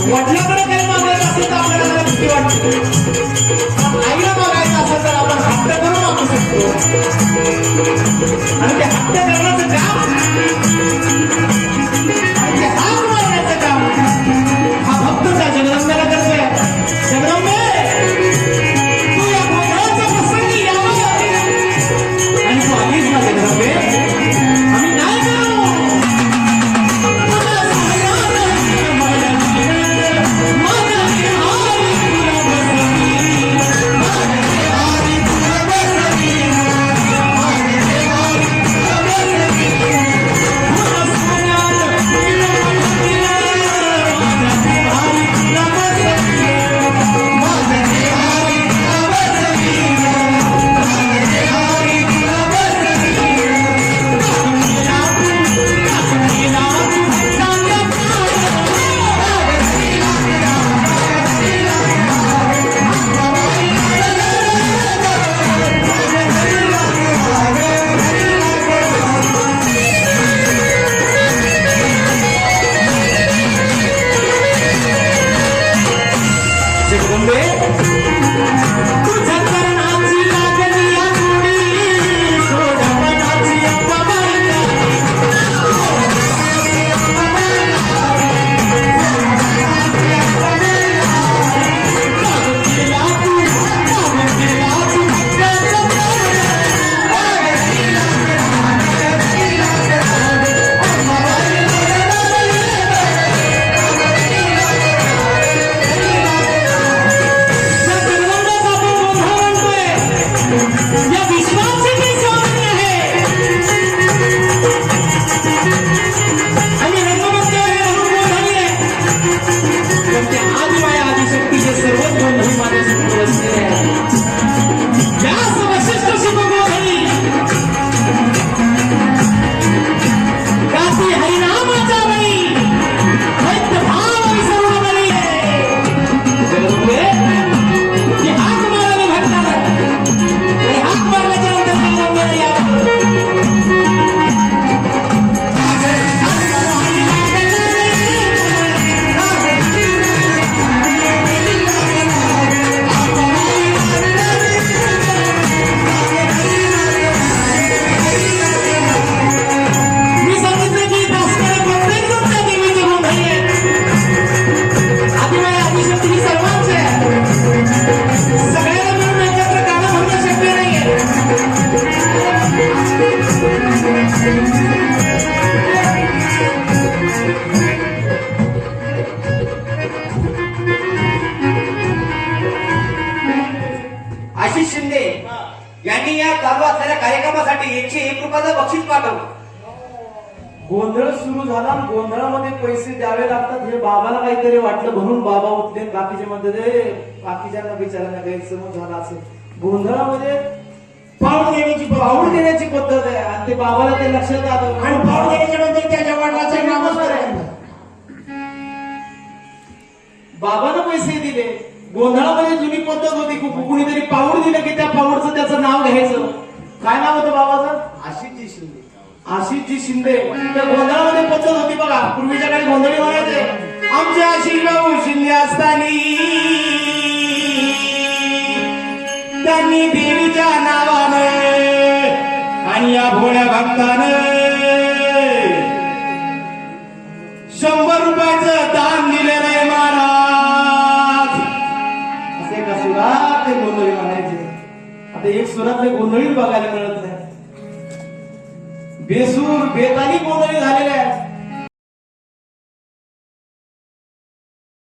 वडिलांकडे काही मागायचं असेल तर आपल्याला जरा भीती वाटते, पण आईला मागायचं असेल तर आपण हट्ट करून मागू शकतो. आणि ते हट्ट करण्याचं काम आणि ते हात मारण्याचं काम हा भक्त त्या जगदंबेला करतोय. जगदंबे तू या गोंधळाच्या प्रसंगी यावं आणि तू आलीच ना जगदंबे, आम्ही काय करू. आशिष शिंदे यांनी या चालू असलेल्या कार्यक्रमासाठी 101 रुपयाचं बक्षीस पाठवलं. गोंधळ सुरू झाला, गोंधळामध्ये पैसे द्यावे लागतात हे बाबाला काहीतरी वाटलं, म्हणून बाबा उठले. बाकीचे म्हणते बाकीच्यांना बिचारांना गैरसमज झाला असेल. गोंधळामध्ये पाऊल देण्याची पद्धत आहे आणि ते बाबाला ते लक्षात आलं आणि पाऊल देण्याच्या नंतर त्याच्या वडिलाचं नामस्मरण आहे. बाबानं पैसे दिले. गोंधळामध्ये जुनी पद्धत होती, कुणीतरी पाऊल दिलं की त्या पाऊलचं त्याचं नाव घ्यायचं. काय नाव होतं बाबाचं? आशिषजी शिंदे. आशिषजी शिंदे. त्या गोंधळामध्ये पद्धत होती बघा. पूर्वीच्या काळी गोंधळी म्हणायचे, आमचे आशिषभाऊ शिंदे असताना त्यांनी देवीच्या नावानं आणि या भोळ्या भक्तानं 100 रुपयाचं दान दिलेलं आहे महाराज. असे का सुरात ते गोंधळी म्हणायचे. आता एक सुरातले गोंधळी बघायला मिळत नाही. बेसूर बेताली गोंधळी झालेल्या आहेत.